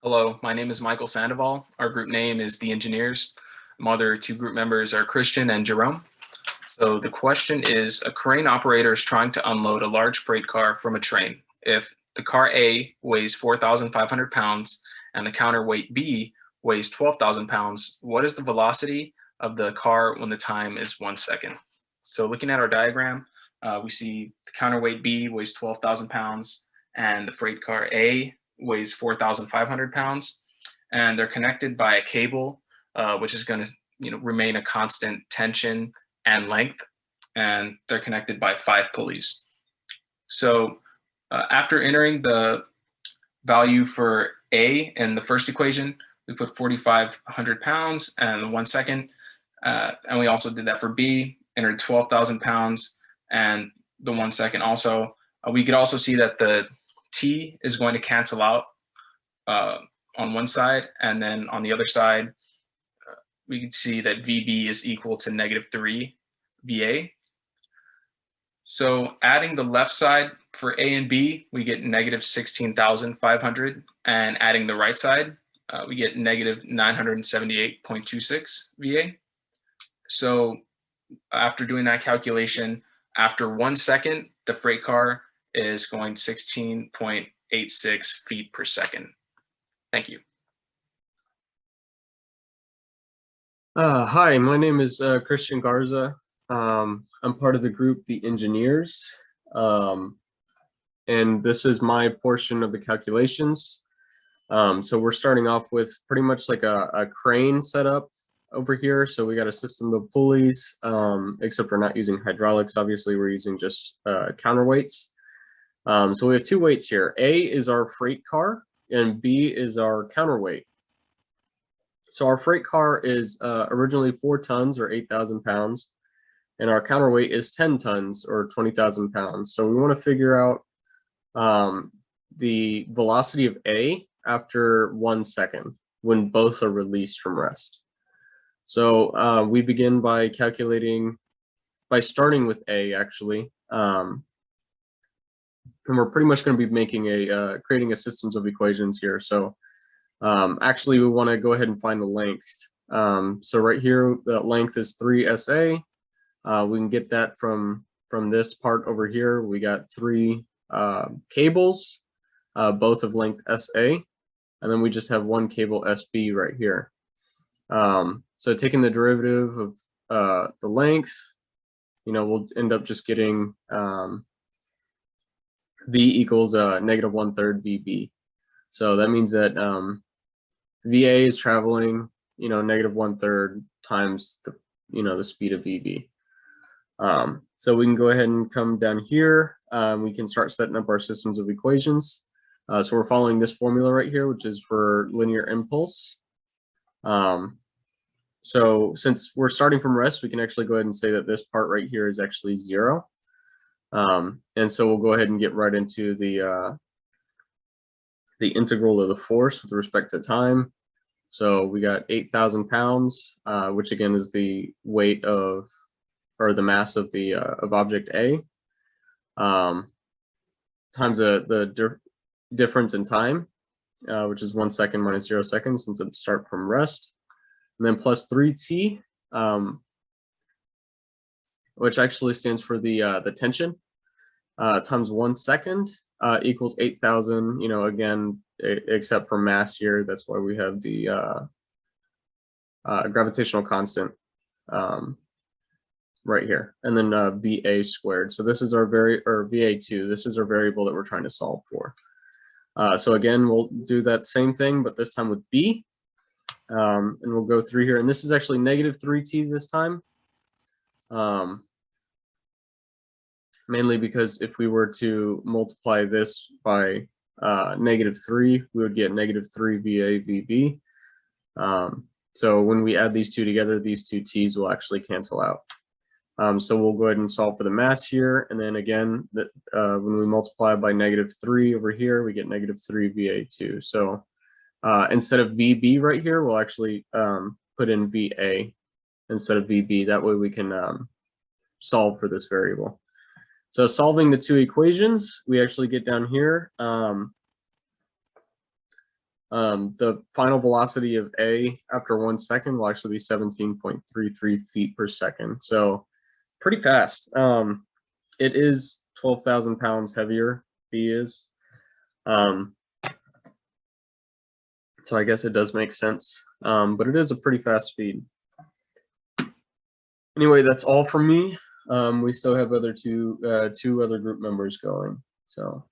Hello, my name is Michael Sandoval. Our group name is The Engineers. My other two group members are Christian and Jerome. So the question is, a crane operator is trying to unload a large freight car from a train. If the car A weighs 4,500 pounds and the counterweight B weighs 12,000 pounds, what is the velocity of the car when the time is 1 second? So looking at our diagram, we see the counterweight B weighs 12,000 pounds and the freight car A weighs 4,500 pounds, and they're connected by a cable, which is going to remain a constant tension and length, and they're connected by 5 pulleys. So after entering the value for A in the first equation, we put 4,500 pounds and 1 second, and we also did that for B, entered 12,000 pounds and the 1 second also. We could also see that the T is going to cancel out on one side, and then on the other side, we can see that VB is equal to -3 VA. So adding the left side for A and B, we get -16,500, and adding the right side, we get -978.26 VA. So after doing that calculation, after 1 second, the freight car is going 16.86 feet per second. Thank you. Hi, my name is Christian Garza. I'm part of the group The Engineers, and this is my portion of the calculations. So we're starting off with pretty much like a crane setup over here. So we got a system of pulleys, except we're not using hydraulics. Obviously, we're using just counterweights. So we have two weights here. A is our freight car, and B is our counterweight. So our freight car is originally 4 tons or 8,000 pounds, and our counterweight is 10 tons or 20,000 pounds. So we want to figure out the velocity of A after 1 second when both are released from rest. So we begin by starting with A actually. And we're pretty much going to be making creating a systems of equations here. So actually we want to go ahead and find the length. So right here, the length is 3 SA. We can get that from this part over here. We got 3 cables, both of length SA, and then we just have 1 cable SB right here. So taking the derivative of the length, we'll end up just getting V equals -1/3 VB. So that means that VA is traveling, -1/3 times the speed of VB. So we can go ahead and come down here. We can start setting up our systems of equations. So we're following this formula right here, which is for linear impulse. So since we're starting from rest, we can actually go ahead and say that this part right here is actually 0. And so we'll go ahead and get right into the integral of the force with respect to time. So we got 8,000 pounds, which again is the weight of, or the mass of the of object A, times the difference in time, which is 1 second minus 0 seconds since it start from rest, and then plus 3T, which actually stands for the tension, times 1 second equals 8,000. Again, except for mass here, that's why we have the gravitational constant right here, and then VA squared. So this is our VA2. This is our variable that we're trying to solve for. So again, we'll do that same thing, but this time with B, and we'll go through here. And this is actually -3T this time. Mainly because if we were to multiply this by -3, we would get -3 VA VB. So when we add these two together, these two T's will actually cancel out. So we'll go ahead and solve for the mass here, and then again, when we multiply by -3 over here, we get -3 VA2. So instead of VB right here, we'll actually put in VA instead of VB. That way we can solve for this variable. So solving the two equations, we actually get down here. The final velocity of A after 1 second will actually be 17.33 feet per second. So pretty fast. It is 12,000 pounds heavier, B is. So I guess it does make sense, but it is a pretty fast speed. Anyway, that's all from me. We still have two other group members going. So